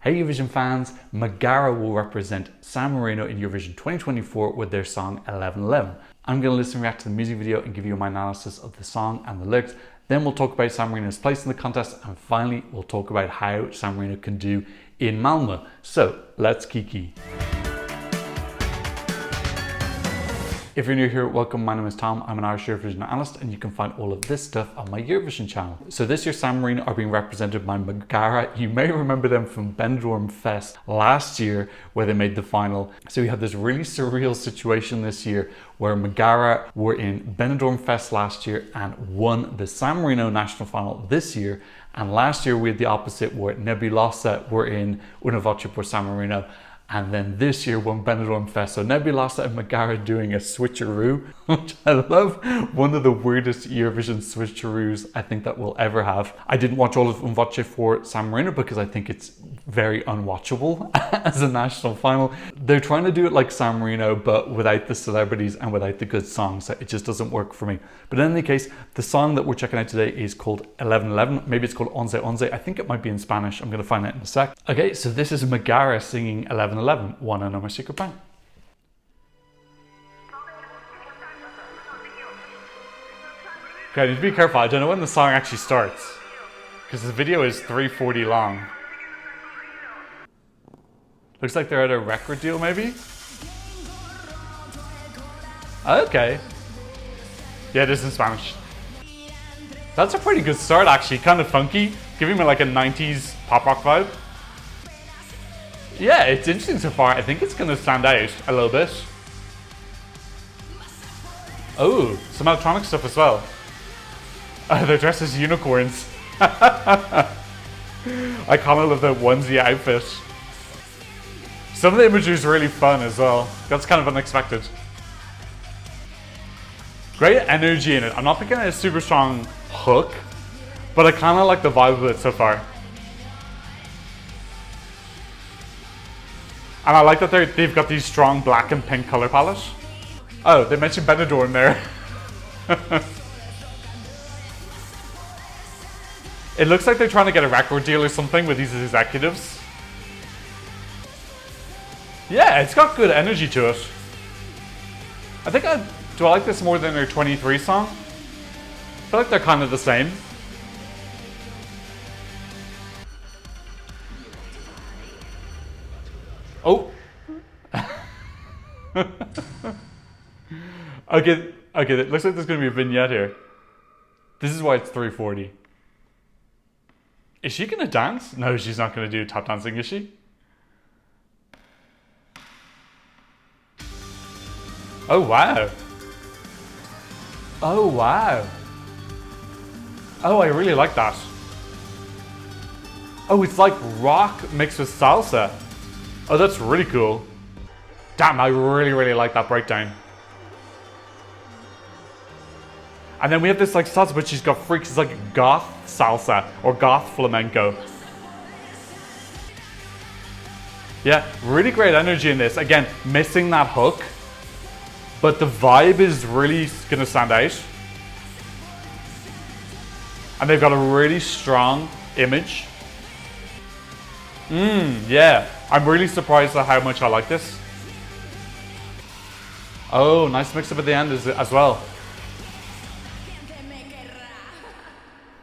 Hey Eurovision fans, Megara will represent San Marino in Eurovision 2024 with their song 1111. I'm going to listen and react to the music video and give you my analysis of the song and the lyrics. Then we'll talk about San Marino's place in the contest, and finally we'll talk about how San Marino can do in Malmö. So let's kiki. If you're new here, welcome. My name is Tom. I'm an Irish Eurovision analyst, and you can find all of this stuff on my Eurovision channel. So this year San Marino are being represented by Megara. You may remember them from Benidorm Fest last year where they made the final. So we have this really surreal situation this year where Megara were in Benidorm Fest last year and won the San Marino national final this year. And last year we had the opposite where Nebulosa were in Una Voce por San Marino. And then this year won Benidorm Fest. So Nebulosa and Megara doing a switcheroo, which I love. One of the weirdest Eurovision switcheroos I think that we'll ever have. I didn't watch all of Una Voce for San Marino because I think it's very unwatchable as a national final. They're trying to do it like San Marino, but without the celebrities and without the good songs. So it just doesn't work for me. But in any case, the song that we're checking out today is called 1111. Maybe it's called Once Once. I think it might be in Spanish. I'm going to find out in a sec. Okay, so this is Megara singing 1111. Wanna know my secret plan? Okay, I need to be careful. I don't know when the song actually starts because the video is 3:40 long. Looks like they're at a record deal, maybe? Okay. Yeah, it is in Spanish. That's a pretty good start, actually. Kind of funky, giving me like a 90s pop rock vibe. Yeah, it's interesting so far. I think it's going to stand out a little bit. Oh, some electronic stuff as well. They're dressed as unicorns. I kind of love the onesie outfit. Some of the imagery is really fun as well. That's kind of unexpected. Great energy in it. I'm not picking a super strong hook, but I kind of like the vibe of it so far. And I like that they've got these strong black and pink color palette. Oh, they mentioned Benidorm there. It looks like they're trying to get a record deal or something with these executives. Yeah, it's got good energy to it. I think do I like this more than their 23 song? I feel like they're kind of the same. Oh. Okay, it looks like there's going to be a vignette here. This is why it's 3:40. Is she going to dance? No, she's not going to do tap dancing, is she? Oh, wow. Oh, wow. Oh, I really like that. Oh, it's like rock mixed with salsa. Oh, that's really cool. Damn, I really like that breakdown. And then we have this like salsa, but she's got freaks. It's like goth salsa or goth flamenco. Yeah, really great energy in this. Again, missing that hook, but the vibe is really gonna stand out. And they've got a really strong image. Yeah, I'm really surprised at how much I like this. Oh, nice mix up at the end as well.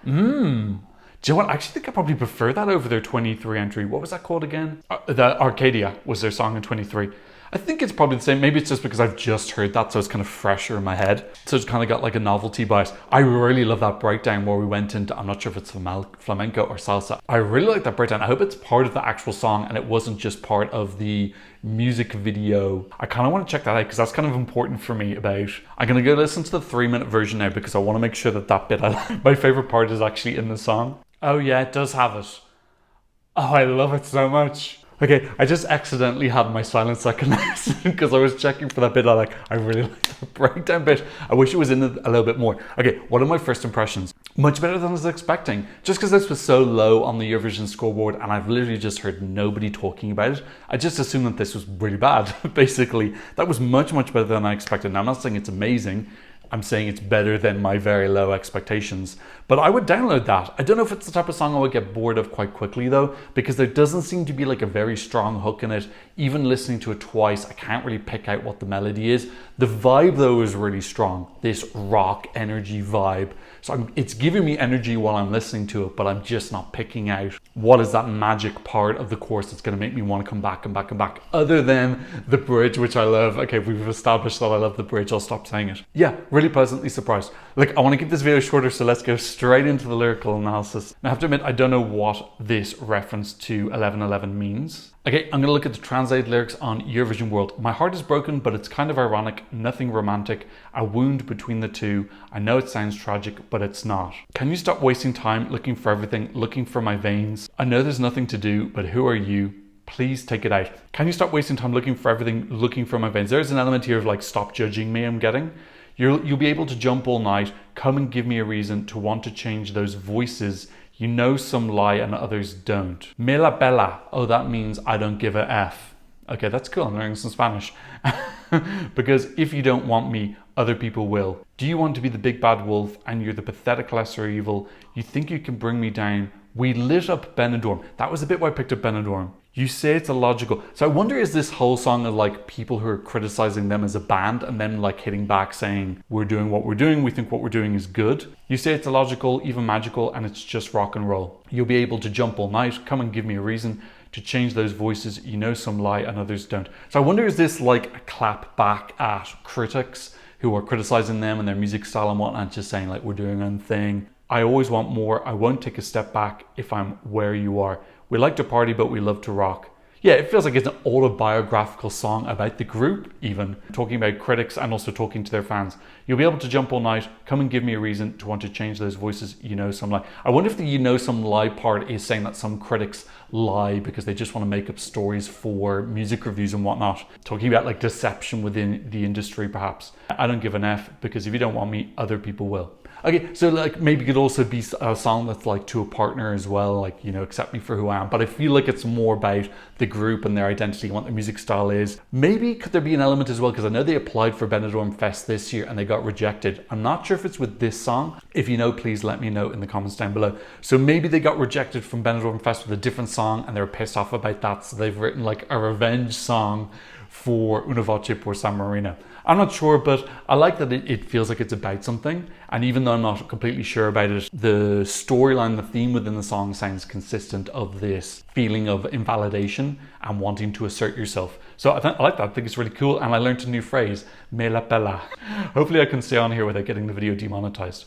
Do you know what? I actually think I probably prefer that over their 23 entry. What was that called again? The Arcadia was their song in 23. I think it's probably the same. Maybe it's just because I've just heard that, so it's kind of fresher in my head. So it's kind of got like a novelty bias. I really love that breakdown where we went into, I'm not sure if it's flamenco or salsa. I really like that breakdown. I hope it's part of the actual song and it wasn't just part of the music video. I kind of want to check that out because that's kind of important for me about. I'm going to go listen to the 3-minute version now because I want to make sure that that bit, my favorite part is actually in the song. Oh yeah, it does have it. Oh, I love it so much. Okay, I just accidentally had my silent second because I was checking for that bit. I really like the breakdown bit. I wish it was in it a little bit more. Okay, what are my first impressions? Much better than I was expecting. Just because this was so low on the Eurovision scoreboard and I've literally just heard nobody talking about it, I just assumed that this was really bad, basically. That was much better than I expected. Now, I'm not saying it's amazing. I'm saying it's better than my very low expectations. But I would download that. I don't know if it's the type of song I would get bored of quite quickly though, because there doesn't seem to be like a very strong hook in it. Even listening to it twice, I can't really pick out what the melody is. The vibe though is really strong, this rock energy vibe. So it's giving me energy while I'm listening to it, but I'm just not picking out what is that magic part of the chorus that's going to make me want to come back and back and back, other than the bridge, which I love. Okay, we've established that I love the bridge, I'll stop saying it. Yeah, really pleasantly surprised. Look, I want to keep this video shorter, so let's go straight into the lyrical analysis. Now, I have to admit, I don't know what this reference to 1111 means. Okay, I'm going to look at the translated lyrics on Eurovision World. My heart is broken, but it's kind of ironic, nothing romantic, a wound between the two. I know it sounds tragic, but it's not. Can you stop wasting time looking for everything, looking for my veins? I know there's nothing to do, but who are you? Please take it out. Can you stop wasting time looking for everything, looking for my veins? There's an element here of like, stop judging me, I'm getting. You'll be able to jump all night, come and give me a reason to want to change those voices. You know some lie and others don't. Me la pela. Oh, that means I don't give a F. Okay, that's cool. I'm learning some Spanish. Because if you don't want me, other people will. Do you want to be the big bad wolf and you're the pathetic lesser evil? You think you can bring me down? We lit up Benidorm. That was a bit why I picked up Benidorm. You say it's illogical. So I wonder, is this whole song of like people who are criticizing them as a band and then like hitting back saying, we're doing what we're doing, we think what we're doing is good. You say it's illogical, even magical, and it's just rock and roll. You'll be able to jump all night, come and give me a reason to change those voices. You know some lie and others don't. So I wonder, is this like a clap back at critics who are criticizing them and their music style and whatnot, just saying like, we're doing our own thing. I always want more. I won't take a step back if I'm where you are. We like to party, but we love to rock. Yeah, it feels like it's an autobiographical song about the group, even talking about critics and also talking to their fans. You'll be able to jump all night, come and give me a reason to want to change those voices. You know some lie. I wonder if the you know some lie part is saying that some critics lie because they just want to make up stories for music reviews and whatnot. Talking about like deception within the industry, perhaps. I don't give an F because if you don't want me, other people will. Okay, so like maybe it could also be a song that's like to a partner as well, like, you know, accept me for who I am. But I feel like it's more about the group and their identity, what their music style is. Maybe could there be an element as well, because I know they applied for Benidorm Fest this year and they got rejected. I'm not sure if it's with this song. If you know, please let me know in the comments down below. So maybe they got rejected from Benidorm Fest with a different song and they were pissed off about that. So they've written like a revenge song for Una Voce por San Marino. I'm not sure, but I like that it feels like it's about something. And even though I'm not completely sure about it, the storyline, the theme within the song sounds consistent of this feeling of invalidation and wanting to assert yourself. So I like that. I think it's really cool. And I learned a new phrase, me la pela. Hopefully I can stay on here without getting the video demonetized.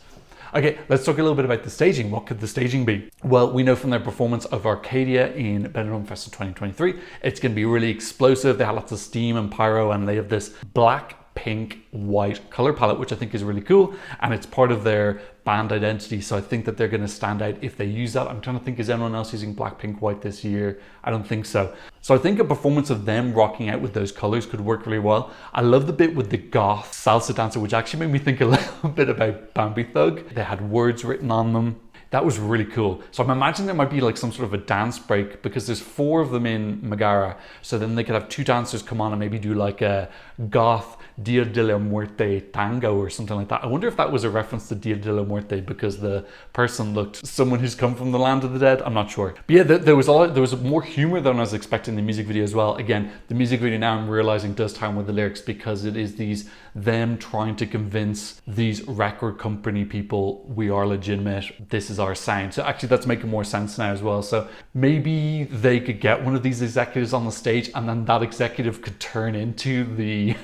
Okay, let's talk a little bit about the staging. What could the staging be? Well, we know from their performance of Arcadia in Benidorm Fest 2023, it's going to be really explosive. They have lots of steam and pyro, and they have this black, pink, white color palette, which I think is really cool. And it's part of their band identity. So I think that they're going to stand out if they use that. I'm trying to think, is anyone else using black, pink, white this year? I don't think so. So I think a performance of them rocking out with those colors could work really well. I love the bit with the goth salsa dancer, which actually made me think a little bit about Bambi Thug. They had words written on them. That was really cool. So I'm imagining there might be like some sort of a dance break because there's 4 of them in Megara. So then they could have 2 dancers come on and maybe do like a goth Dia de la Muerte tango or something like that. I wonder if that was a reference to Dia de la Muerte because the person looked someone who's come from the land of the dead. I'm not sure. But yeah, there was more humor than I was expecting in the music video as well. Again, the music video now I'm realizing does tie in with the lyrics because it is them trying to convince these record company people we are legitimate. This is our sound. So actually that's making more sense now as well. So maybe they could get one of these executives on the stage and then that executive could turn into the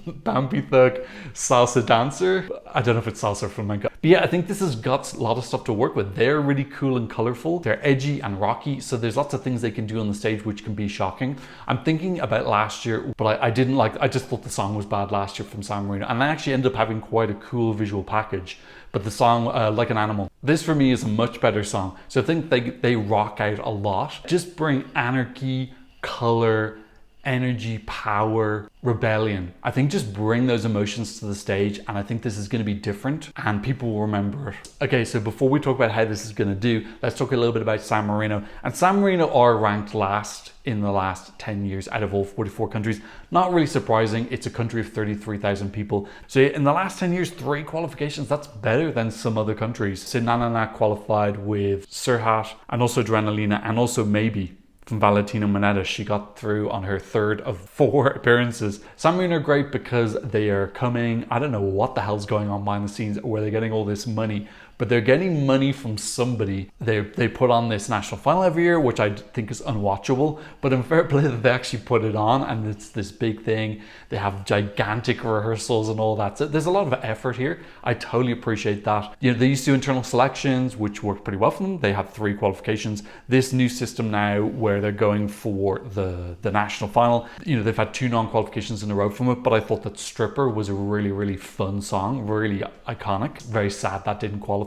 Bambi Thug salsa dancer. I don't know if it's salsa from my gut. But yeah, I think this has got a lot of stuff to work with. They're really cool and colorful. They're edgy and rocky. So there's lots of things they can do on the stage which can be shocking. I'm thinking about last year, but I just thought the song was bad last year from San Marino. And I actually ended up having quite a cool visual package. But the song, Like an Animal, this for me is a much better song. So I think they rock out a lot. Just bring anarchy, color, energy, power, rebellion. I think just bring those emotions to the stage, and I think this is going to be different and people will remember it. Okay, so before we talk about how this is going to do, let's talk a little bit about San Marino. And San Marino are ranked last in the last 10 years out of all 44 countries. Not really surprising. It's a country of 33,000 people. So in the last 10 years, 3 qualifications, that's better than some other countries. Smthngnw qualified with Serhat and also Adrenalina, and also maybe from Valentina Moneta. She got through on her 3rd of 4 appearances. San Marino are great because they are coming, I don't know what the hell's going on behind the scenes where they're getting all this money, but they're getting money from somebody. They put on this national final every year, which I think is unwatchable, but in fair play that they actually put it on, and it's this big thing. They have gigantic rehearsals and all that. So there's a lot of effort here. I totally appreciate that. You know, they used to do internal selections, which worked pretty well for them. They have 3 qualifications. This new system now where they're going for the national final, you know, they've had 2 non-qualifications in a row from it, but I thought that Stripper was a really, really fun song, really iconic. Very sad that didn't qualify.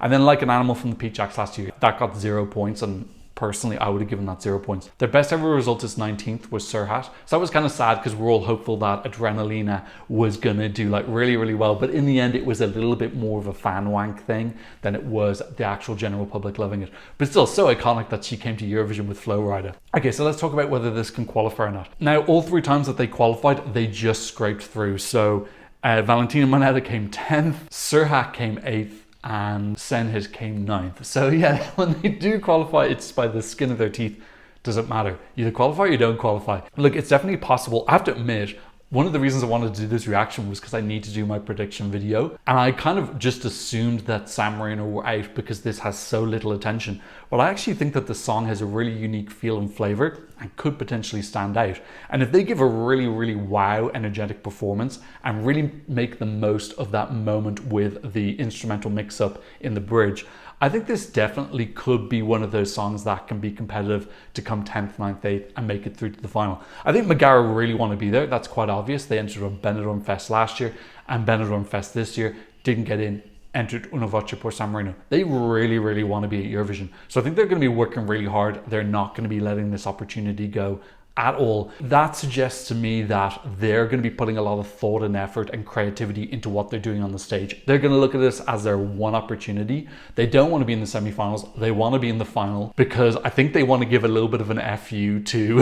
And then Like an Animal from the Pete Jacks last year, that got 0 points, and personally I would have given that 0 points. Their best ever result is 19th was Serhat. So that was kind of sad because we're all hopeful that Adrenalina was gonna do like really, really well, but in the end it was a little bit more of a fan wank thing than it was the actual general public loving it. But still so iconic that she came to Eurovision with Flow Rider. Okay, so let's talk about whether this can qualify or not. Now, all 3 times that they qualified, they just scraped through. So Valentina Moneta came 10th, Serhat came 8th, and Smthngnw came 9th. So yeah, when they do qualify, it's by the skin of their teeth. Doesn't matter. You either qualify or you don't qualify. Look, it's definitely possible. I have to admit, one of the reasons I wanted to do this reaction was because I need to do my prediction video. And I kind of just assumed that San Marino were out because this has so little attention. But I actually think that the song has a really unique feel and flavor and could potentially stand out. And if they give a really, really wow energetic performance and really make the most of that moment with the instrumental mix up in the bridge, I think this definitely could be one of those songs that can be competitive to come 10th, 9th, 8th and make it through to the final. I think Megara really want to be there. That's quite obvious. They entered on Benidorm Fest last year and Benidorm Fest this year, didn't get in, entered Una Voce por San Marino. They really, really want to be at Eurovision. So I think they're going to be working really hard. They're not going to be letting this opportunity go at all. That suggests to me that they're going to be putting a lot of thought and effort and creativity into what they're doing on the stage. They're going to look at this as their one opportunity. They don't want to be in the semi-finals. They want to be in the final because I think they want to give a little bit of an FU to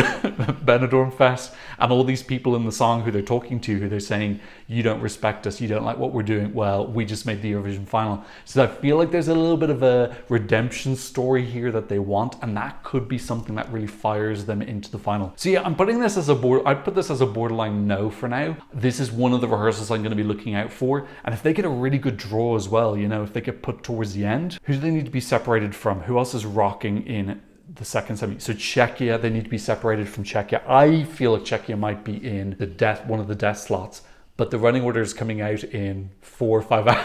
Benidorm Fest and all these people in the song who they're talking to, who they're saying, you don't respect us, you don't like what we're doing. Well, we just made the Eurovision final. So I feel like there's a little bit of a redemption story here that they want, and that could be something that really fires them into the final. So yeah, I'm putting this as I'd put this as a borderline no for now. This is one of the rehearsals I'm going to be looking out for. And if they get a really good draw as well, you know, if they get put towards the end, who do they need to be separated from? Who else is rocking in the second semi? So Czechia, they need to be separated from Czechia. I feel like Czechia might be in the one of the death slots, but the running order is coming out in 4 or 5 hours.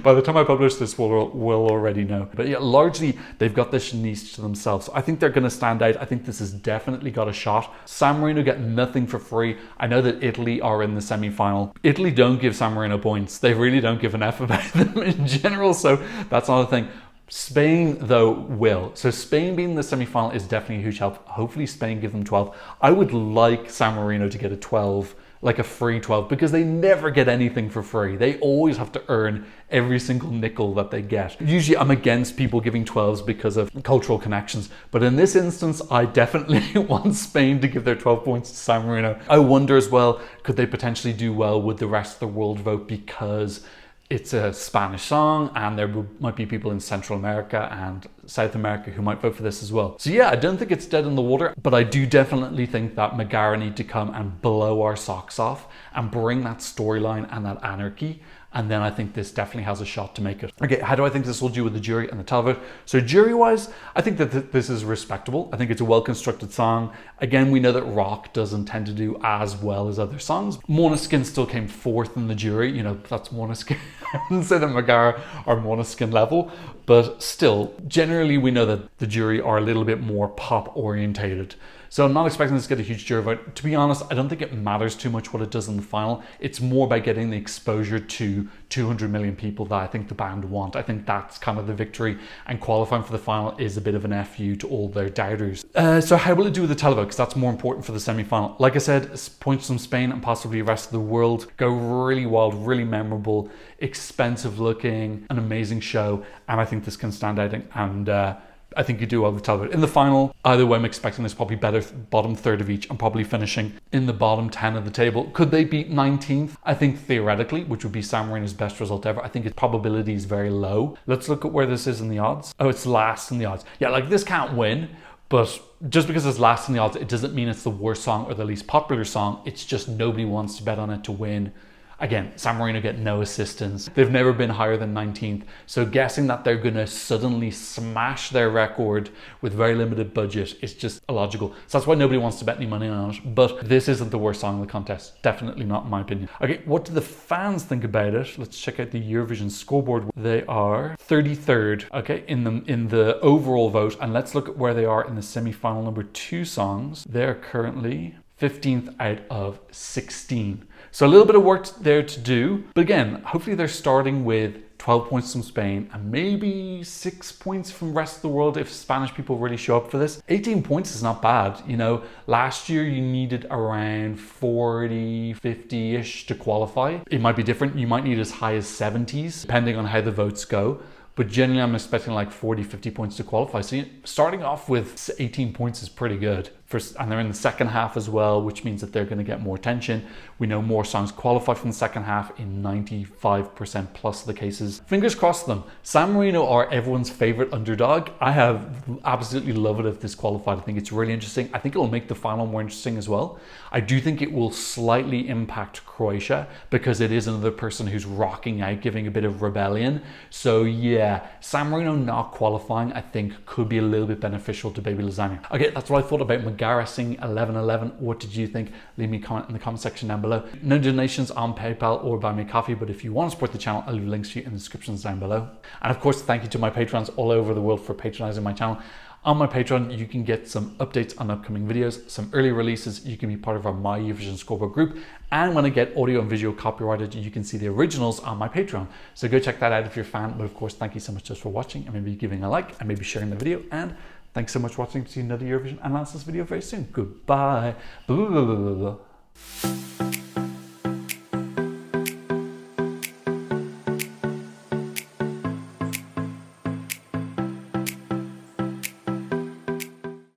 By the time I publish this, we'll already know. But yeah, largely they've got this niche to themselves. So I think they're going to stand out. I think this has definitely got a shot. San Marino get nothing for free. I know that Italy are in the semi-final. Italy don't give San Marino points. They really don't give an F about them in general. So that's not a thing. Spain, though, will. So Spain being in the semi-final is definitely a huge help. Hopefully Spain give them 12. I would like San Marino to get a 12, like a free 12, because they never get anything for free. They always have to earn every single nickel that they get. Usually I'm against people giving 12s because of cultural connections, but in this instance, I definitely want Spain to give their 12 points to San Marino. I wonder as well, could they potentially do well with the rest of the world vote because it's a Spanish song and there might be people in Central America and South America who might vote for this as well. So yeah, I don't think it's dead in the water, but I do definitely think that Megara need to come and blow our socks off and bring that storyline and that anarchy. And then I think this definitely has a shot to make it. Okay, how do I think this will do with the jury and the televote? So jury-wise, I think that this is respectable. I think it's a well-constructed song. Again, we know that rock doesn't tend to do as well as other songs. Måneskin still came 4th in the jury. You know, that's Måneskin. I wouldn't say that Megara are Måneskin level, but still, generally we know that the jury are a little bit more pop-orientated. So I'm not expecting this to get a huge jury vote. To be honest, I don't think it matters too much what it does in the final. It's more about getting the exposure to 200 million people that I think the band want. I think that's kind of the victory, and qualifying for the final is a bit of an FU to all their doubters. So how will it do with the televote? Because that's more important for the semi-final. Like I said, points from Spain and possibly the rest of the world. Go really wild, really memorable, expensive looking, an amazing show, and I think this can stand out, and I think you do well with televote. In the final, either way, I'm expecting this probably better bottom third of each and probably finishing in the bottom 10 of the table. Could they beat 19th? I think theoretically, which would be San Marino's best result ever. I think its probability is very low. Let's look at where this is in the odds. Oh, it's last in the odds. Yeah, like this can't win, but just because it's last in the odds, it doesn't mean it's the worst song or the least popular song. It's just nobody wants to bet on it to win. Again, San Marino get no assistance. They've never been higher than 19th. So guessing that they're gonna suddenly smash their record with very limited budget is just illogical. So that's why nobody wants to bet any money on it. But this isn't the worst song in the contest. Definitely not in my opinion. Okay, what do the fans think about it? Let's check out the Eurovision scoreboard. They are 33rd, okay, in the overall vote. And let's look at where they are in the semi-final number 2 songs. They're currently 15th out of 16. So a little bit of work there to do. But again, hopefully they're starting with 12 points from Spain and maybe 6 points from the rest of the world if Spanish people really show up for this. 18 points is not bad. You know, last year you needed around 40, 50-ish to qualify. It might be different. You might need as high as 70s, depending on how the votes go. But generally, I'm expecting like 40, 50 points to qualify. So starting off with 18 points is pretty good. And they're in the second half as well, which means that they're going to get more attention. We know more songs qualify from the second half in 95% plus of the cases. Fingers crossed them. San Marino are everyone's favorite underdog. I have absolutely love it if this qualified. I think it's really interesting. I think it will make the final more interesting as well. I do think it will slightly impact Croatia because it is another person who's rocking out, giving a bit of rebellion. So yeah, San Marino not qualifying, I think could be a little bit beneficial to Baby Lasagna. Okay, that's what I thought about Megara singing 1111. What did you think? Leave me a comment in the comment section down below. No donations on PayPal or Buy Me a Coffee, but if you want to support the channel, I'll leave links to you in the descriptions down below. And of course, thank you to my patrons all over the world for patronizing my channel. On my Patreon, you can get some updates on upcoming videos, some early releases. You can be part of our My Eurovision Scoreboard group. And when I get audio and visual copyrighted, you can see the originals on my Patreon. So go check that out if you're a fan. But of course, thank you so much just for watching and maybe giving a like and maybe sharing the video. And thanks so much for watching. See another Eurovision analysis video very soon. Goodbye. Blah, blah, blah, blah, blah.